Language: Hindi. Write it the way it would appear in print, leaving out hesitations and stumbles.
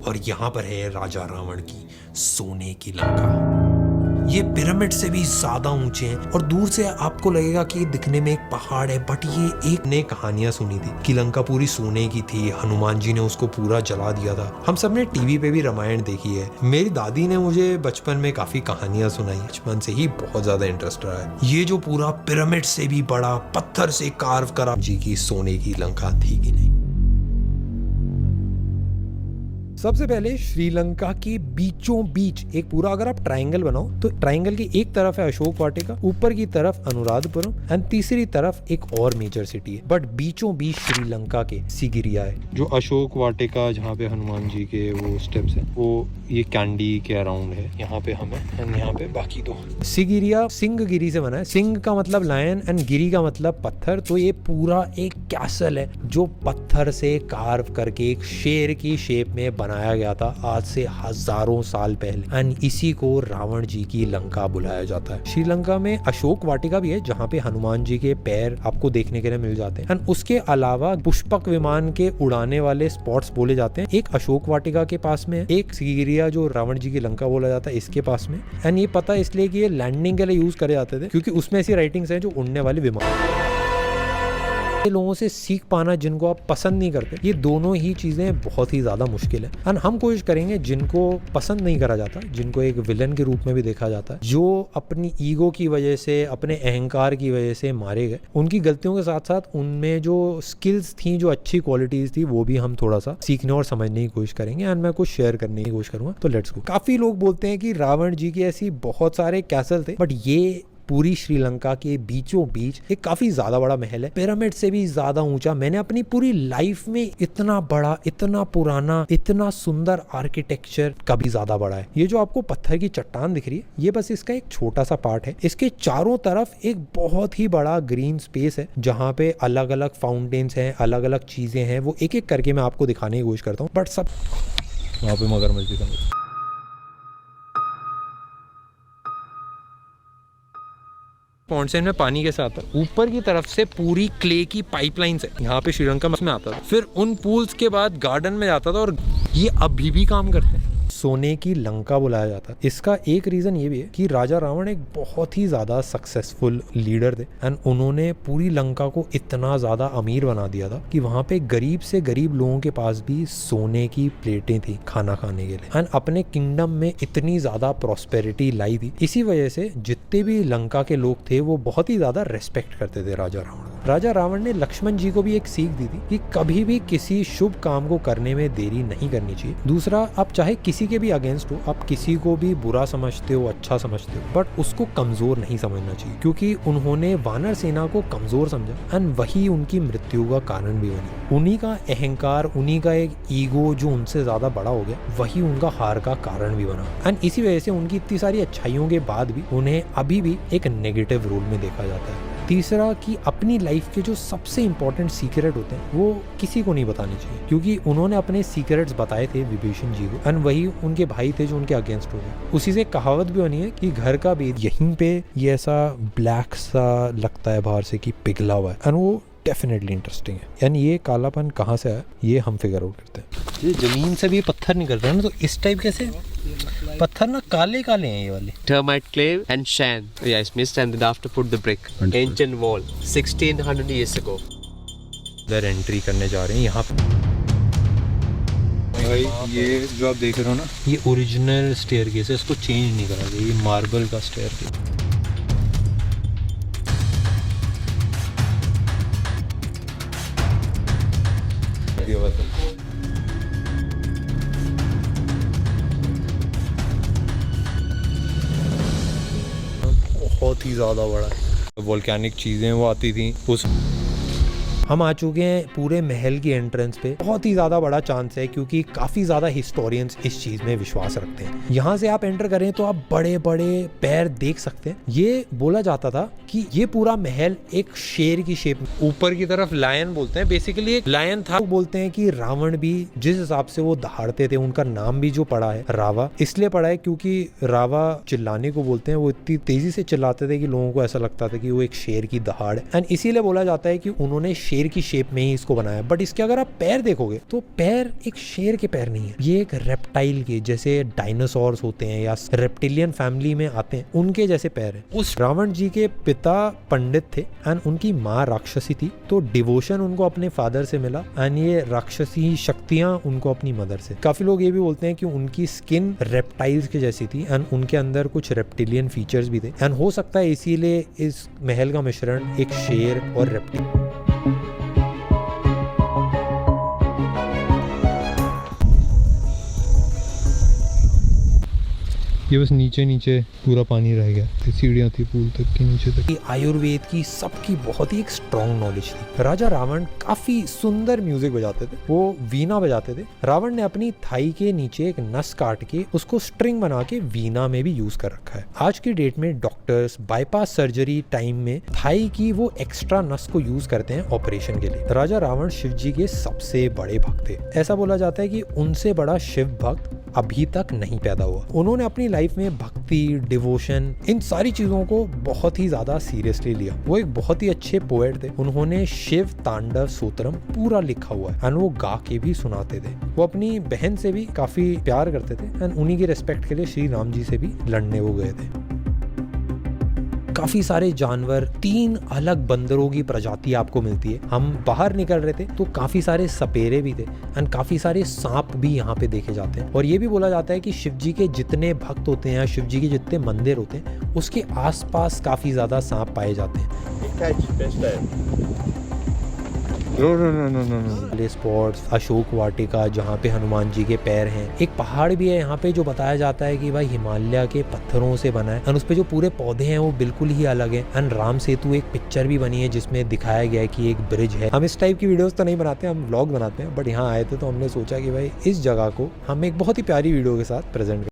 और यहाँ पर है राजा रावण की सोने की लंका। ये पिरामिड से भी ज्यादा ऊंचे हैं और दूर से आपको लगेगा कि दिखने में एक पहाड़ है, बट ये एक ने कहानियां सुनी थी कि लंका पूरी सोने की थी, हनुमान जी ने उसको पूरा जला दिया था। हम सब ने टीवी पे भी रामायण देखी है। मेरी दादी ने मुझे बचपन में काफी कहानियां सुनाई, बचपन से ही बहुत ज्यादा इंटरेस्ट रहा है। ये जो पूरा पिरामिड से भी बड़ा पत्थर से कार्व करा जी की सोने की लंका थी कि नहीं। सबसे पहले श्रीलंका के बीचों बीच एक पूरा अगर आप ट्रायंगल बनाओ तो ट्रायंगल की एक तरफ है अशोक वाटिका, ऊपर की तरफ अनुराधपुरम एंड तीसरी तरफ एक और मेजर सिटी है, बट बीचों बीच श्रीलंका के सिगिरिया है। जो अशोक वाटिका जहाँ पे हनुमान जी के वो स्टेप्स है, वो ये कैंडी के अराउंड है। यहाँ पे हमें एंड यहाँ पे बाकी दो। सिगिरिया सिंह गिरी से बना है। सिंह का मतलब लायन एंड गिरी का मतलब पत्थर। तो ये पूरा एक कैसल है जो पत्थर से कार्व करके एक शेर की शेप में बनाया गया था आज से हजारों साल पहले, एंड इसी को रावण जी की लंका बुलाया जाता है। श्रीलंका में अशोक वाटिका भी है जहाँ पे हनुमान जी के पैर आपको देखने के लिए मिल जाते हैं, एंड उसके अलावा पुष्पक विमान के उड़ाने वाले स्पॉट्स बोले जाते हैं। एक अशोक वाटिका के पास में, एक सिगिरिया जो रावण जी की लंका बोला जाता है इसके पास में। एंड ये पता इसलिए कि ये लैंडिंग के लिए यूज करे जाते थे क्योंकि उसमें ऐसी राइटिंग्स हैं जो उड़ने वाले विमान। लोगों से सीख पाना जिनको आप पसंद नहीं करते, ये दोनों ही चीजें बहुत ही ज्यादा मुश्किल है। एंड हम कोशिश करेंगे जिनको पसंद नहीं करा जाता, जिनको एक विलन के रूप में भी देखा जाता है, जो अपनी ईगो की वजह से, अपने अहंकार की वजह से मारे गए, उनकी गलतियों के साथ साथ उनमें जो स्किल्स थी, जो अच्छी क्वालिटीज थी, वो भी हम थोड़ा सा सीखने और समझने की कोशिश करेंगे एंड मैं कुछ शेयर करने की कोशिश करूंगा। तो लेट्स गो। काफी लोग बोलते हैं कि रावण जी की ऐसी बहुत सारे कैसल थे, बट ये पूरी श्रीलंका के बीचों बीच एक काफी ज्यादा बड़ा महल है, पिरामिड से भी ज्यादा ऊंचा। मैंने अपनी पूरी लाइफ में इतना बड़ा, इतना पुराना, इतना सुंदर आर्किटेक्चर कभी ज्यादा बड़ा है। ये जो आपको पत्थर की चट्टान दिख रही है, ये बस इसका एक छोटा सा पार्ट है। इसके चारों तरफ एक बहुत ही बड़ा ग्रीन स्पेस है जहाँ पे अलग अलग फाउंटेन्स हैं, अलग अलग चीजें हैं। वो एक एक करके मैं आपको दिखाने की कोशिश करता हूँ, बट सब वहाँ पे मगरमच्छ दिखाऊंगा। पॉन्डसेन में पानी के साथ ऊपर की तरफ से पूरी क्ले की पाइपलाइंस है। यहाँ पे श्रीलंका में आता था, फिर उन पूल्स के बाद गार्डन में जाता था, और ये अभी भी काम करते हैं। सोने की लंका बुलाया जाता है। इसका एक रीजन ये भी है कि राजा रावण एक बहुत ही ज्यादा सक्सेसफुल लीडर थे, एंड उन्होंने पूरी लंका को इतना ज्यादा अमीर बना दिया था कि वहाँ पे गरीब से गरीब लोगों के पास भी सोने की प्लेटें थी खाना खाने के लिए, एंड अपने किंगडम में इतनी ज्यादा प्रॉस्पेरिटी लाई थी। इसी वजह से जितने भी लंका के लोग थे वो बहुत ही ज्यादा रेस्पेक्ट करते थे राजा रावण। राजा रावण ने लक्ष्मण जी को भी एक सीख दी थी कि कभी भी किसी शुभ काम को करने में देरी नहीं करनी चाहिए। दूसरा, आप चाहे किसी के भी अगेंस्ट हो, आप किसी को भी बुरा समझते हो, अच्छा समझते हो, बट उसको कमजोर नहीं समझना चाहिए, क्योंकि उन्होंने वानर सेना को कमजोर समझा एंड वही उनकी मृत्यु का कारण भी बनी। उन्हीं का अहंकार, उन्हीं का एक ईगो जो उनसे ज्यादा बड़ा हो गया, वही उनका हार का कारण भी बना। एंड इसी वजह से उनकी इतनी सारी अच्छाइयों के बाद भी उन्हें अभी भी एक नेगेटिव रोल में देखा जाता है। तीसरा, कि अपनी लाइफ के जो सबसे इंपॉर्टेंट सीक्रेट होते हैं वो किसी को नहीं बताने चाहिए, क्योंकि उन्होंने अपने सीक्रेट्स बताए थे विभीषण जी को, एंड वही उनके भाई थे जो उनके अगेंस्ट हो गए। उसी से कहावत भी बनी है कि घर का भेद यहीं पे ये ऐसा ब्लैक सा लगता है बाहर से कि पिघला हुआ है, एंड वो डेफिनेटली इंटरेस्टिंग है। यानी ये कालापन कहाँ से आया ये हम फिगर आउट करते हैं। ये जमीन से भी पत्थर निकल रहे हैं ना, तो इस टाइप कैसे पत्थर ना काले काले हैं ये वाले। Termite clay and sand. Yeah, it's mixed and then after put the brick. Ancient wall, 1600 years ago. इधर एंट्री करने जा रहे हैं यहाँ पे। भाई ये जो आप देख रहे हो ना, ये ओरिजिनल स्टेयरकेस है, इसको चेंज नहीं करा गया। ये मार्बल का स्टेयरकेस। बहुत ही ज्यादा बड़ा है। वोल्केनिक चीजें वो आती थी उस। हम आ चुके हैं पूरे महल की एंट्रेंस पे। बहुत ही ज्यादा बड़ा चांस है क्योंकि काफी ज्यादा हिस्टोरियंस इस चीज में विश्वास रखते हैं। यहाँ से आप एंटर करें तो आप बड़े बड़े पैर देख सकते हैं। ये बोला जाता था कि ये पूरा महल एक शेर की शेप में, ऊपर की तरफ लायन बोलते हैं, बेसिकली एक लायन था। बोलते हैं कि रावण भी जिस हिसाब से वो दहाड़ते थे, उनका नाम भी जो पड़ा है रावा, इसलिए पड़ा है क्योंकि रावा चिल्लाने को बोलते हैं। वो इतनी तेजी से चिल्लाते थे कि लोगों को ऐसा लगता था कि वो एक शेर की दहाड़ है, एंड इसीलिए बोला जाता है कि उन्होंने शेर शेर की शेप में ही इसको बनाया, बट इसके अगर आप पैर देखोगे तो पैर एक शेर के पैर नहीं है, ये एक रेप्टाइल के जैसे डायनासोर्स होते हैं या रेप्टिलियन फैमिली में आते हैं उनके जैसे पैर है। उस रावण जी के पिता पंडित थे एंड उनकी माँ राक्षसी थी, तो डिवोशन उनको अपने फादर से मिला एंड ये राक्षसी शक्तियां उनको अपनी मदर से। काफी लोग ये भी बोलते हैं कि उनकी स्किन रेप्टाइल्स के जैसी थी एंड उनके अंदर कुछ रेप्टिलियन फीचर्स भी थे एंड हो सकता है इसीलिए इस महल का मिश्रण एक शेर और रेप्टिल। ये बस नीचे नीचे पूरा पानी रह गया, सीढ़ियाँ थी पूल तक के नीचे तक। आयुर्वेद की सबकी बहुत ही एक स्ट्रॉन्ग नॉलेज थी। राजा रावण काफी सुंदर म्यूजिक बजाते थे, वो वीणा बजाते थे। रावण ने अपनी थाई के नीचे एक नस काट के उसको स्ट्रिंग बना के वीणा में भी यूज कर रखा है। आज की डेट में डॉक्टर्स बाईपास सर्जरी टाइम में थाई की वो एक्स्ट्रा नस को यूज करते हैं ऑपरेशन के लिए। राजा रावण शिव जी के सबसे बड़े भक्त थे। ऐसा बोला जाता है कि उनसे बड़ा शिव भक्त अभी तक नहीं पैदा हुआ। उन्होंने अपनी लाइफ में भक्ति, डिवोशन, इन सारी चीजों को बहुत ही ज्यादा सीरियसली लिया। वो एक बहुत ही अच्छे पोएट थे। उन्होंने शिव तांडव सूत्रम पूरा लिखा हुआ है एंड वो गा के भी सुनाते थे। वो अपनी बहन से भी काफी प्यार करते थे एंड उन्हीं की रिस्पेक्ट के लिए श्री राम जी से भी लड़ने वो गए थे। काफी सारे जानवर, 3 अलग बंदरों की प्रजाति आपको मिलती है। हम बाहर निकल रहे थे तो काफी सारे सपेरे भी थे एंड काफी सारे सांप भी यहाँ पे देखे जाते हैं। और ये भी बोला जाता है कि शिव जी के जितने भक्त होते हैं या शिव जी के जितने मंदिर होते हैं उसके आसपास काफी ज्यादा सांप पाए जाते हैं। स्पॉट्स, अशोक वाटिका जहाँ पे हनुमान जी के पैर हैं। एक पहाड़ भी है यहाँ पे जो बताया जाता है कि भाई हिमालय के पत्थरों से बना है एंड उस पे जो पूरे पौधे हैं वो बिल्कुल ही अलग है। एंड राम सेतु एक पिक्चर भी बनी है जिसमें दिखाया गया है कि एक ब्रिज है। हम इस टाइप की वीडियोस तो नहीं बनाते, हम व्लॉग बनाते हैं, बट यहाँ आए थे तो हमने सोचा कि भाई इस जगह को हम एक बहुत ही प्यारी वीडियो के साथ प्रेजेंट